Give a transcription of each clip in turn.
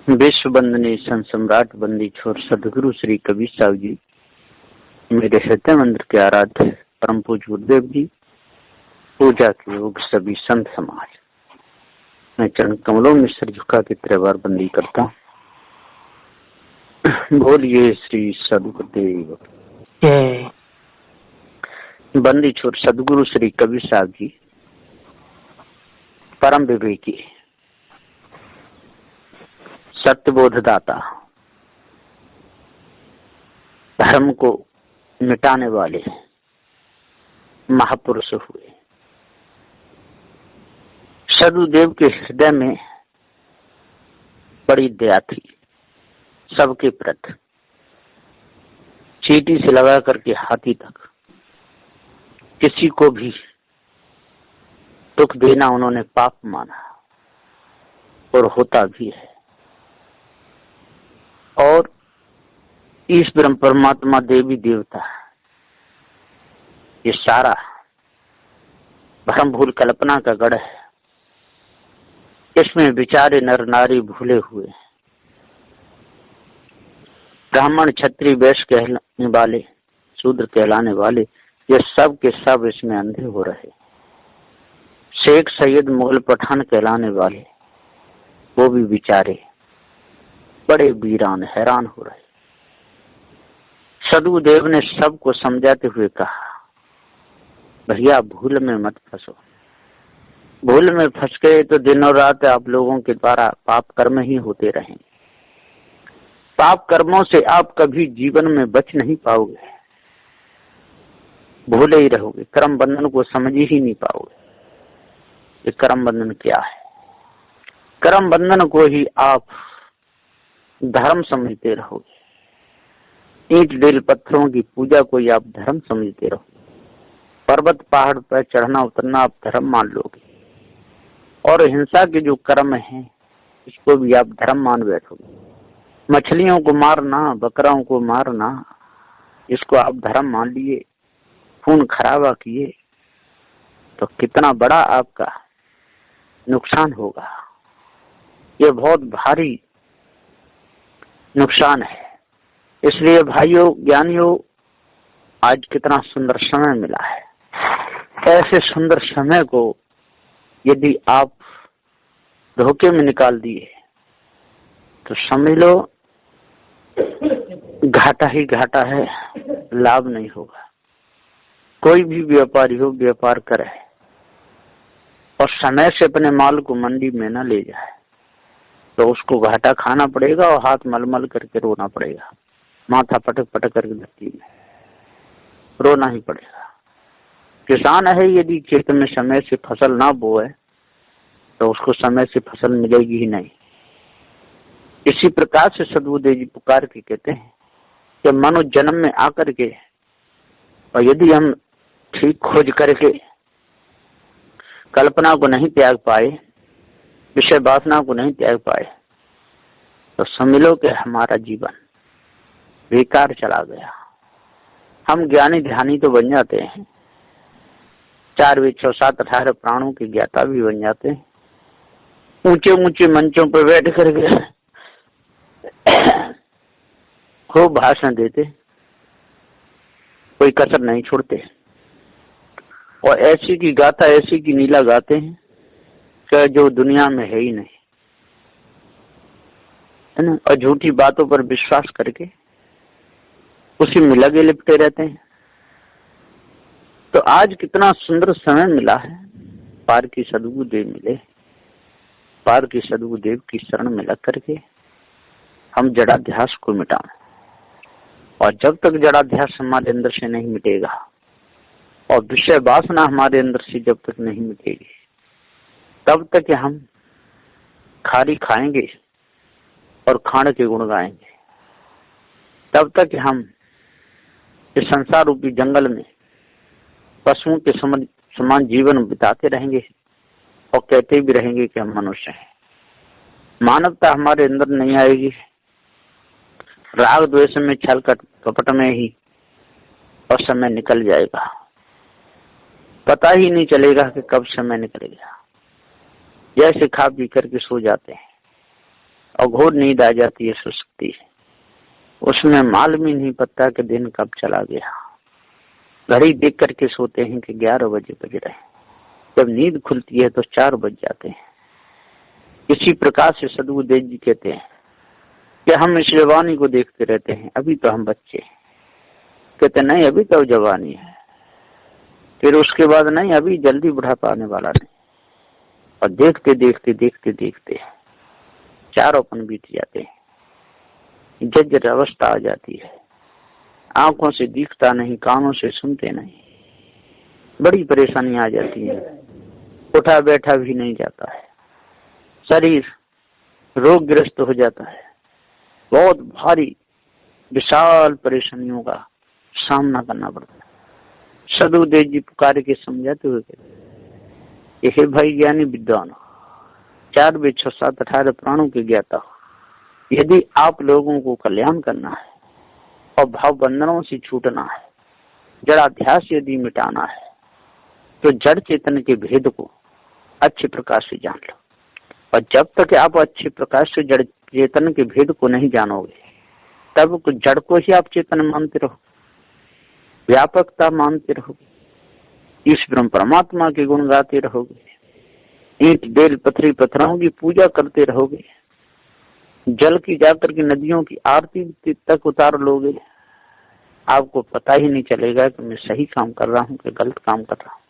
विश्व वंदनीय संत सम्राट बंदी छोर सदगुरु श्री कबीर साहब जी, मेरे हृदय मंदिर के आराध्य परम पूज्य गुरुदेव जी, पूजा के योग सभी संत समाज, मैं चरण कमलों में सिर झुका के 3 बार बंदी करता हूँ। बोलिए श्री सदगुरुदेव जय। बंदी छोर सदगुरु श्री कबीर साहब जी परम विवेकी, सत्यबोधदाता, धर्म को मिटाने वाले महापुरुष हुए। सदगुरुदेव के हृदय में बड़ी दया थी सबके प्रति। चींटी से लगा करके हाथी तक किसी को भी दुख देना उन्होंने पाप माना और होता भी है। और इस ब्रह्म परमात्मा देवी देवता ये सारा भ्रम भूल कल्पना का गढ़ है। इसमें बेचारे नर नारी भूले हुए, ब्राह्मण क्षत्रिय वैश्य कहलाने वाले, शूद्र कहलाने वाले, ये सब के सब इसमें अंधे हो रहे। शेख सैयद मुगल पठान कहलाने वाले वो भी बेचारे बड़े वीरान हैरान हो रहे। सदगुरुदेव ने सबको समझाते हुए कहा, भैया भूल में मत फंसो। भूल में फंस गए तो दिनों रात आप लोगों के द्वारा पाप कर्म ही होते रहेंगे। पाप कर्मों से आप कभी जीवन में बच नहीं पाओगे, भूले ही रहोगे, कर्म बंधन को समझ ही नहीं पाओगे। ये कर्म बंधन क्या है? कर्म बंधन को ही आप धर्म समझते रहोगे। ईंट डेल पत्थरों की पूजा को ही आप धर्म समझते रहोगे। पर्वत पहाड़ पर चढ़ना उतरना आप धर्म मान लोगे। और हिंसा के जो कर्म है इसको भी आप धर्म मान बैठोगे। मछलियों को मारना, बकराओं को मारना, इसको आप धर्म मान लिए, खून खराबा किए, तो कितना बड़ा आपका नुकसान होगा। ये बहुत भारी नुकसान है। इसलिए भाइयों ज्ञानियों, आज कितना सुंदर समय मिला है। ऐसे सुंदर समय को यदि आप धोखे में निकाल दिए तो समझ लो घाटा ही घाटा है, लाभ नहीं होगा। कोई भी व्यापारी हो, व्यापार करे और समय से अपने माल को मंडी में न ले जाए तो उसको घाटा खाना पड़ेगा और हाथ मलमल करके रोना पड़ेगा। माथा पटक पटक करके धरती में रोना ही पड़ेगा। किसान है, यदि खेत में समय से फसल ना बोए तो उसको समय से फसल मिलेगी ही नहीं। इसी प्रकार से सदगुरुदेव जी पुकार के कहते हैं कि मनुष्य जन्म में आकर के और यदि हम ठीक खोज करके कल्पना को नहीं त्याग पाए, विषय वासना को नहीं त्याग पाए, तो समझ लो कि हमारा जीवन बेकार चला गया। हम ज्ञानी ध्यानी तो बन जाते हैं, 4 वेद 6 7 18 प्राणों के ज्ञाता भी बन जाते हैं। ऊंचे ऊंचे मंचों पर बैठ करके खूब भाषण देते, कोई कसर नहीं छोड़ते और ऐसी की गाथा ऐसी की नीला गाते हैं कि जो दुनिया में है ही नहीं, है ना। और झूठी बातों पर विश्वास करके उसी में लगे लिपटे रहते हैं। तो आज कितना सुंदर समय मिला है। पार की सदगुरुदेव मिले, पार की सदगुरुदेव की शरण में लग करके हम जड़ाध्यास को मिटाएं। और जब तक जड़ाध्यास हमारे अंदर से नहीं मिटेगा और विषय वासना हमारे अंदर से जब तक नहीं मिटेगी, तब तक हम खारी खाएंगे और खाण के गुण गाएंगे। तब तक हम इस संसार रूपी जंगल में पशुओं के समान जीवन बिताते रहेंगे और कहते भी रहेंगे कि हम मनुष्य हैं। मानवता हमारे अंदर नहीं आएगी। राग द्वेष में, छल कपट में ही और समय निकल जाएगा, पता ही नहीं चलेगा कि कब समय निकल गया। जैसे खा पी करके सो जाते हैं और घोर नींद आ जाती है सुस्ती, उसमें मालूम ही नहीं पता कि दिन कब चला गया। घड़ी देख करके सोते हैं कि 11 बजे बज रहे हैं, जब नींद खुलती है तो 4 बज जाते हैं। इसी प्रकार से सदगुरुदेव जी कहते हैं कि हम इस जवानी को देखते रहते हैं, अभी तो हम बच्चे हैं। कहते नहीं, अभी तो जवानी है। फिर उसके बाद नहीं, अभी जल्दी बुढ़ापा आने वाला नहीं। और देखते देखते देखते देखते 4 अपन बीत जाते हैं, जर्जर अवस्था आ जाती है। आंखों से दिखता नहीं, कानों से सुनते नहीं, बड़ी परेशानी आ जाती है। उठा बैठा भी नहीं जाता है, शरीर रोगग्रस्त हो जाता है। बहुत भारी विशाल परेशानियों का सामना करना पड़ता है। सदगुरुदेव जी पुकार के समझाते हुए कहते, हे भाई ज्ञानी विद्वान, 4 वेद 6 7 18 प्राणों के ज्ञाता हो, यदि आप लोगों को कल्याण करना है और भाव बंधनों से छूटना है, जड़ाध्यास यदि मिटाना है, तो जड़ चेतन के भेद को अच्छे प्रकार से जान लो। और जब तक आप अच्छे प्रकार से जड़ चेतन के भेद को नहीं जानोगे, तब जड़ को ही आप चेतन मानते रहोगे, व्यापकता मानते रहोगे, इस ब्रह्म परमात्मा के गुण गाते रहोगे, ईंट बेल पत्थरी पत्थरों की पूजा करते रहोगे, जल की जाकर के नदियों की आरती तक उतार लोगे। आपको पता ही नहीं चलेगा कि मैं सही काम कर रहा हूँ कि गलत काम कर रहा हूँ,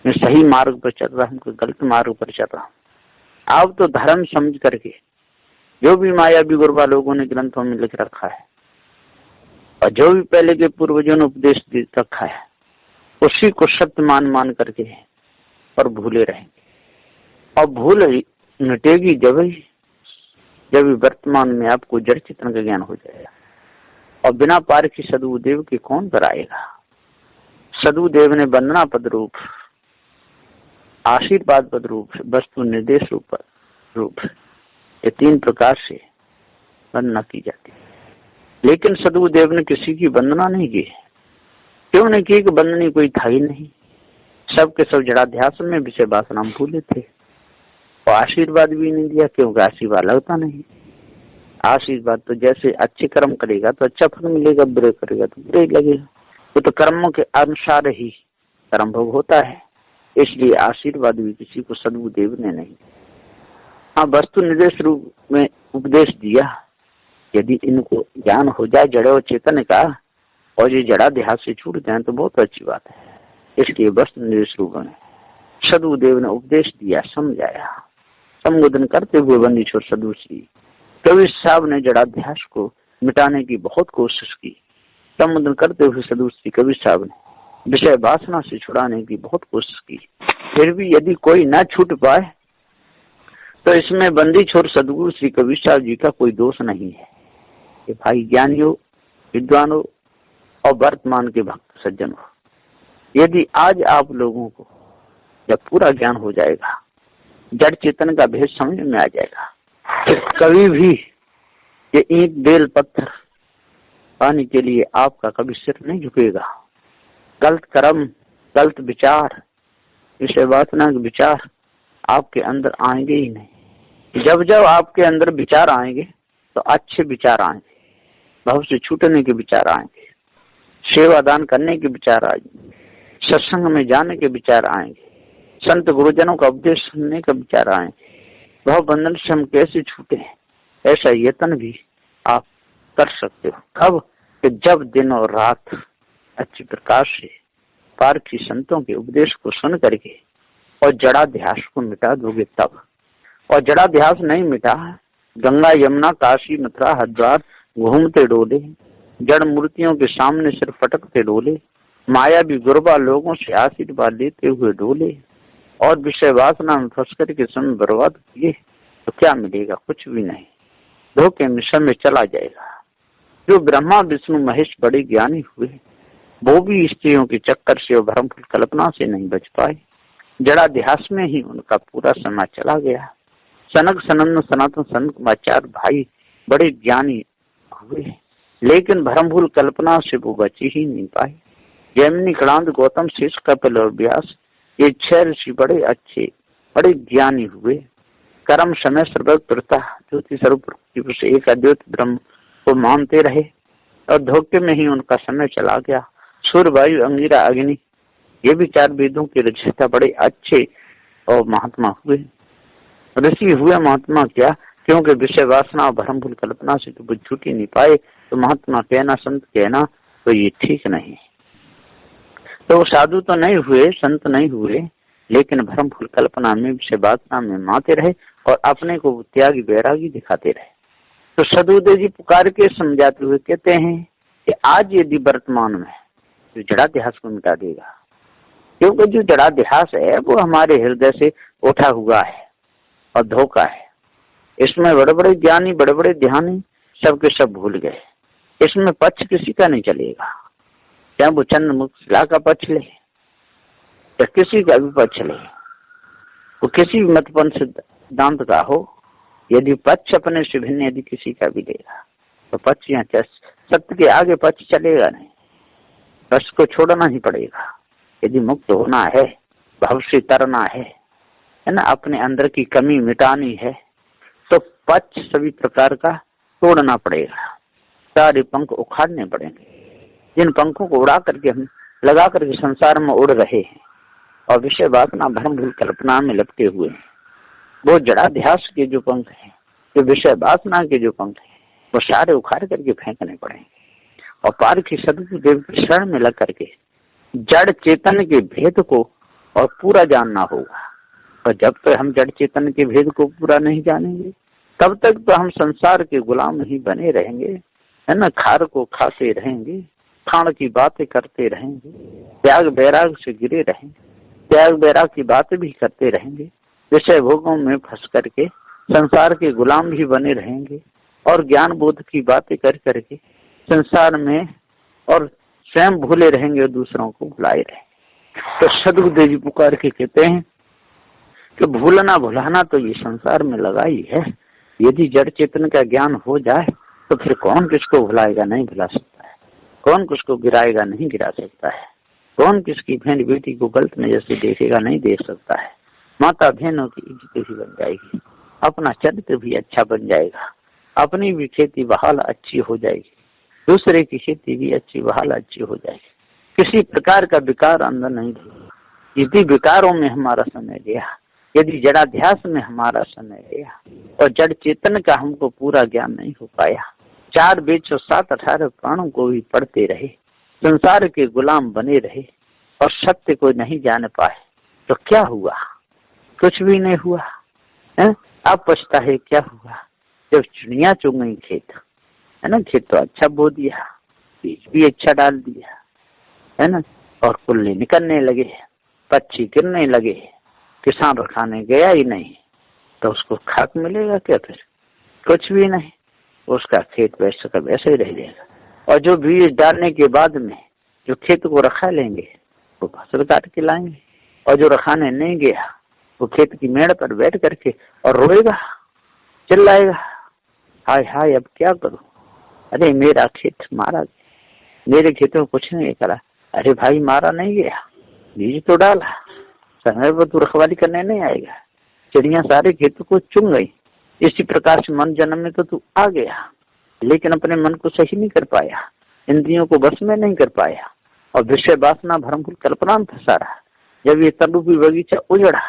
मैं सही मार्ग पर चल रहा हूँ कि गलत मार्ग पर चल रहा हूँ। आप तो धर्म समझ करके जो भी मायावी गुरबा लोगों ने ग्रंथों में लिख रखा है और जो भी पहले के पूर्वजों ने उपदेश दे रखा है, उसी को सत्य मान करके और भूले रहेंगे। और भूल मिटेगी जब वर्तमान में आपको जड़ चेतन का ज्ञान हो जाएगा। और बिना पार की सदगुरुदेव के कौन कराएगा। सदगुरुदेव ने वंदना पद रूप, आशीर्वाद पद रूप, वस्तु निर्देश रूप, ये 3 प्रकार से वंदना की जाती है। लेकिन सदगुरुदेव ने किसी की वंदना नहीं की। क्यों नहीं की? वंदनी कोई था ही नहीं, सबके सब जड़ाध्यास में विषय वासना भूले थे। और आशीर्वाद भी नहीं दिया, क्योंकि आशीर्वाद लगता नहीं। आशीर्वाद तो जैसे अच्छे कर्म करेगा तो अच्छा फल मिलेगा, बुरे करेगा तो बुरे लगेगा। तो कर्मों के अनुसार ही कर्म भोग होता है, इसलिए आशीर्वाद भी किसी को सदगुरुदेव ने नहीं। हाँ, वस्तु निर्देश रूप में उपदेश दिया। यदि इनको ज्ञान हो जाए जड़ और चेतन का, और ये जड़ाध्यास से छूट जाए तो बहुत अच्छी बात है। इसलिए वस्तु निर्देश रूप में सदगुरुदेव ने उपदेश दिया, समझाया। संबोधन करते हुए बंदी छोड़ सदगुरु श्री कबीर साहब ने जड़ाध्यास को मिटाने की बहुत कोशिश की। संबोधन करते हुए सदगुरु श्री कबीर साहब ने विषय वासना से छुड़ाने की बहुत कोशिश की। फिर भी यदि कोई न छूट पाए तो इसमें बंदी छोड़ सदगुरु श्री कबीर साहब जी का कोई दोष नहीं है। कि भाई ज्ञानियों, विद्वानों और वर्तमान के भक्त सज्जनों, यदि आज आप लोगों को जब पूरा ज्ञान हो जाएगा, जड़ चेतन का भेद समझ में आ जाएगा, तो कभी भी ये ईंट बेल पत्थर पाने के लिए आपका कभी सिर नहीं झुकेगा। गलत कर्म, गलत विचार, विषय वासना के विचार आपके अंदर आएंगे ही नहीं। जब जब आपके अंदर विचार आएंगे तो अच्छे विचार आएंगे, भाव से छूटने के विचार आएंगे, सेवा दान करने के विचार आएंगे, सत्संग में जाने के विचार आएंगे, संत गुरुजनों का उपदेश सुनने का विचार आएंगे। भाव बंधन से हम कैसे छूटे, ऐसा यत्न भी आप कर सकते हो। कब? कि जब दिन और रात अच्छी प्रकार से पारखी संतों के उपदेश को सुन करके और जड़ाध्यास को मिटा दोगे तब। और जड़ाध्यास नहीं मिटा, गंगा यमुना काशी मथुरा हरिद्वार घूमते डोले, जड़ मूर्तियों के सामने सिर फटकते डोले, मायावी गुरबा लोगों से आशीर्वाद लेते हुए डोले और विषय वासना में फंस करके समय बर्बाद किए तो क्या मिलेगा? कुछ भी नहीं, धोखे मिशन में चला जाएगा। जो ब्रह्मा विष्णु महेश बड़े ज्ञानी हुए, वो भी स्त्रियों के चक्कर से और भ्रमफुल कल्पना से नहीं बच पाए। जड़ाध्यास में ही उनका पूरा समय चला गया। सनक सनंद सनातन सनक भाई बड़े ज्ञानी हुए, लेकिन भ्रमफुल कल्पना से वो बच ही नहीं पाए। जैमिनी कणाद गौतम शेष कपिल और व्यास, ये 6 ऋषि बड़े अच्छे, बड़े ज्ञानी हुए, कर्म समय सर्वत्रता ज्योति स्वरूप एक अद्वैत ब्रह्म को मानते रहे और धोखे में ही उनका समय चला गया। सूर्य वायु अंगिरा अग्नि ये भी 4 वेदों के रचयिता बड़े अच्छे और महात्मा हुए, ऋषि हुए। महात्मा क्या, क्योंकि विषय वासना और भ्रम भूल कल्पना से तो छूट ही नहीं पाए, तो महात्मा कहना संत कहना तो ये ठीक नहीं। तो वो साधु तो नहीं हुए, संत नहीं हुए, लेकिन भ्रम भूल कल्पना में विषय वासना में माते रहे और अपने को त्यागी वैरागी दिखाते रहे। तो सदगुरुदेव जी पुकार के समझाते हुए कहते हैं कि आज यदि वर्तमान में जो जड़ाध्यास को मिटा देगा, क्योंकि जो जड़ाध्यास है वो हमारे हृदय से उठा हुआ है और धोखा है। इसमें बड़े बड़े ज्ञानी बड़े बड़े ध्यानी सबके सब भूल गए। इसमें पक्ष किसी का नहीं चलेगा, चाहे वो चंद्र मुक्ला का पक्ष ले या किसी का भी पक्ष ले, वो किसी भी मतपंथ सिद्धांत का हो, यदि पक्ष अपने से भिन्न यदि किसी का भी लेगा तो पक्ष यहाँ सत्य के आगे पक्ष चलेगा नहीं, पक्ष को छोड़ना ही पड़ेगा। यदि मुक्त होना है, भाव से तरना है ना, अपने अंदर की कमी मिटानी है, तो पक्ष सभी प्रकार का तोड़ना पड़ेगा, सारे पंख उखाड़ने पड़ेंगे। जिन पंखों को उड़ा करके हम लगा करके संसार में उड़ रहे हैं और विषय वासना भ्रम भूल कल्पना में लपटे हुए हैं, वो जड़ाध्यास के जो पंख हैं, जो विषय वासना के जो पंख हैं, वो सारे उखाड़ करके फेंकने पड़ेंगे और पार की सदगुरुदेव की शरण में लग करके जड़ चेतन के भेद को और पूरा जानना होगा। और जब तक हम जड़ चेतन के भेद को पूरा नहीं जानेंगे, तब तक तो हम संसार के गुलाम ही बने रहेंगे, है ना। खार को खाते रहेंगे, खाण की बातें करते रहेंगे, त्याग बैराग से गिरे रहेंगे, त्याग बैराग की बातें भी करते रहेंगे, विषय भोगों में फंस करके संसार के गुलाम भी बने रहेंगे और ज्ञान बोध की बातें कर करके संसार में और स्वयं भूले रहेंगे और दूसरों को भुलाए रहेंगे। तो सदगुरुदेव जी पुकार के कहते हैं कि भूलना भुलाना तो ये संसार में लगा ही है। यदि जड़ चेतन का ज्ञान हो जाए तो फिर कौन किसको भुलाएगा, नहीं भुला सकता है। कौन किसको गिराएगा, नहीं गिरा सकता है। कौन किसकी बहन बेटी को गलत नजर से देखेगा, नहीं देख सकता है। माता बहनों की इज्जत भी बन जाएगी, अपना चरित्र भी अच्छा बन जाएगा, अपनी भी खेती बहाल अच्छी हो जाएगी, दूसरे की खेती भी अच्छी बहाल अच्छी हो जाएगी। किसी प्रकार का विकार अंदर नहीं रहेगा। यदि विकारों में हमारा समय गया, यदि जड़ाध्यास में हमारा समय गया और जड़ चेतन का हमको पूरा ज्ञान नहीं हो पाया, 4 वेद और 7 18 प्राणों को भी पढ़ते रहे, संसार के गुलाम बने रहे और सत्य को नहीं जान पाए, तो क्या हुआ? कुछ भी नहीं हुआ है। अब पछता है क्या हुआ? जब चिड़िया चुग गई खेत, है ना, खेत तो अच्छा बो दिया, बीज भी अच्छा डाल दिया, है ना, और कुल्ले निकलने लगे, पक्षी गिरने लगे, किसान रखाने गया ही नहीं, तो उसको खाक मिलेगा क्या? फिर कुछ भी नहीं, उसका खेत वैसे का वैसे ही रह जाएगा। और जो बीज डालने के बाद में जो खेत को रखा लेंगे वो फसल काट के लाएंगे, और जो रखाने नहीं गया वो खेत की मेड़ पर बैठ करके और रोएगा, चिल्लाएगा, हाय हाय अब क्या करूं, अरे मेरा खेत मारा गया, मेरे खेत में कुछ नहीं करा। अरे भाई मारा नहीं गया, बीज तो डाला, समय पर तू रखवाली करने नहीं आएगा। चिड़िया सारे खेतों को चुन गई। इसी प्रकार से मन जन्म में तो तू आ गया, लेकिन अपने मन को सही नहीं कर पाया, इंद्रियों को बस में नहीं कर पाया और विषय वासना भ्रम कल्पना में फंसा रहा। जब ये तंदूपी बगीचा उजड़ा,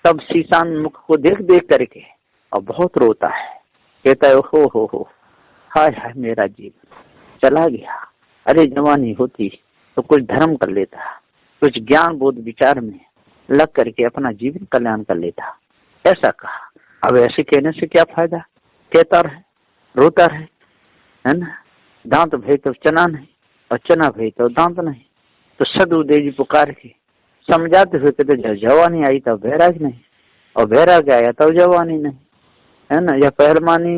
तब शीशान मुख को देख देख करके और बहुत रोता है, कहता है हो हाय हाय मेरा जीवन चला गया। अरे जवानी होती तो कुछ धर्म कर लेता, कुछ ज्ञान बोध विचार में लग करके अपना जीवन कल्याण कर लेता। ऐसा कहा। अब ऐसे कहने से क्या फायदा? कहता रहे, रोता रहे, है ना। दांत भय तो चना नहीं और चना भय तो दांत नहीं। तो सदगुरुदेव जी पुकार के समझाते हुए कहते जब जवानी आई तब वैराग नहीं, और वैराग आया तब जवानी नहीं, है ना। या पहलवानी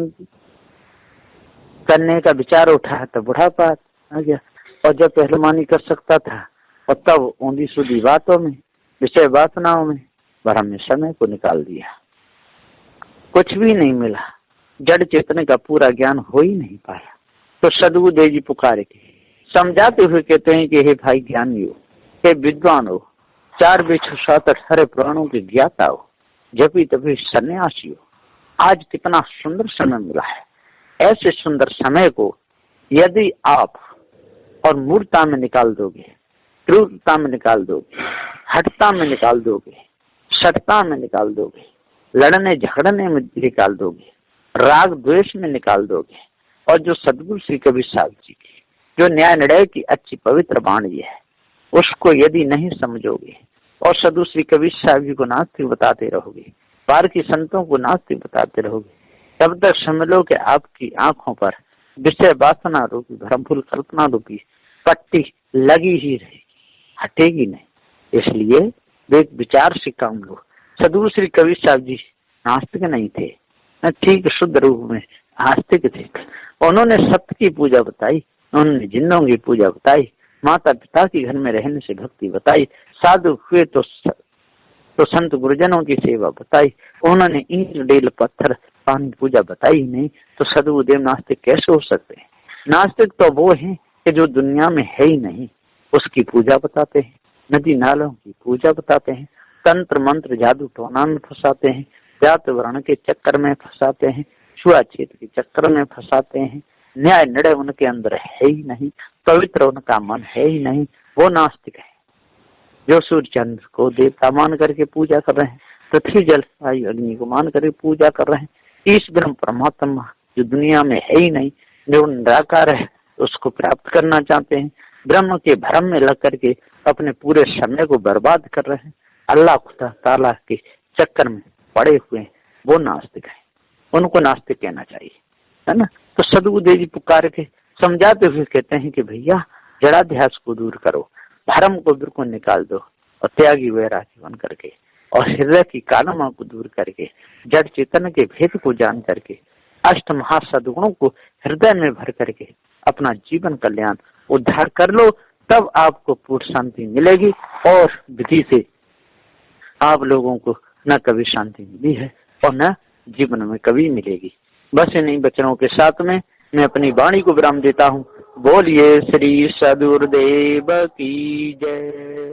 करने का विचार उठा तब बुढ़ापा आ गया, और जब पहलवानी कर सकता था और तब ऊंधी सूधी बातों में विषय वासनाओं में भ्रम में समय को निकाल दिया, कुछ भी नहीं मिला, जड़ चेतन का पूरा ज्ञान हो ही नहीं पाया। तो सदगुरुदेव जी पुकारे के समझाते हुए कहते हैं कि हे भाई ज्ञानी हो, हे विद्वान हो, 4 वेद 7 18 पुराणों के ज्ञाता हो, जपी तभी सन्यासी हो, आज कितना सुंदर समय मिला है। ऐसे सुंदर समय को यदि आप और मूर्खता में निकाल दोगे, क्रूरता में निकाल दोगे, हठता में निकाल दोगे, सटता में निकाल दोगे, लड़ने झगड़ने में निकाल दोगे, राग द्वेष में निकाल दोगे, और जो सदगुरु श्री कबीर साहब जी की जो न्याय निर्णय की अच्छी पवित्र वाणी है उसको यदि नहीं समझोगे और सदगुरु श्री कबीर साहब जी को नास्तिक बताते रहोगे, पार की संतों को नास्तिक बताते रहोगे, तब तक समझ लो कि आपकी आंखों पर विषय वासना रूपी भ्रमफुल कल्पना रूपी पट्टी लगी ही रहेगी, हटेगी नहीं। इसलिए वे विचार से काम लो। सदगुरु श्री कबीर साहब जी नास्तिक नहीं थे, ठीक शुद्ध रूप में आस्तिक थे। उन्होंने सत्य की पूजा बताई, उन्होंने जिन्नों की पूजा बताई, माता पिता के घर में रहने से भक्ति बताई, साधु हुए तो संत गुरुजनों की सेवा बताई। उन्होंने ईंट डेल पत्थर पानी पूजा बताई नहीं, तो सदगुरुदेव नास्तिक कैसे हो सकते हैं? नास्तिक तो वो है कि जो दुनिया में है ही नहीं उसकी पूजा बताते हैं, नदी नालों की पूजा बताते हैं, तंत्र मंत्र जादू टोना में फंसाते हैं, जात वर्ण के चक्कर में फंसाते हैं, छुआछूत के चक्कर में फंसाते हैं, न्याय निर्णय उनके अंदर है ही नहीं, पवित्र उनका मन है ही नहीं, वो नास्तिक है। जो सूर्य चंद्र को देवता मान करके पूजा कर रहे हैं, पृथ्वी जल वायु अग्नि को मान करके पूजा कर रहे हैं, ईश ब्रह्म परमात्मा जो दुनिया में है ही नहीं, जो निराकार है उसको प्राप्त करना चाहते हैं, ब्रह्म के भ्रम में लग करके अपने पूरे समय को बर्बाद कर रहे हैं, अल्लाह खुदा ताला के चक्कर में पड़े हुए हैं, वो नास्तिक है। उनको नास्तिक कहना चाहिए, है ना। तो सदगुरुदेव जी पुकार के समझाते हुए कहते हैं कि भैया जड़ाध्यास को दूर करो, भरम को बिल्कुल निकाल दो और त्यागी वैरागी बन करके और हृदय की कालमा को दूर करके जड़ चेतन के भेद को जान करके अष्ट महासद्गुणों को हृदय में भर करके अपना जीवन कल्याण उद्धार कर लो, तब आपको पूर्ण शांति मिलेगी। और विधि से आप लोगों को न कभी शांति मिली है और न जीवन में कभी मिलेगी। बस इन्हीं वचनों के साथ में मैं अपनी वाणी को विराम देता हूँ। बोलिए श्री सदगुरुदेव की जय।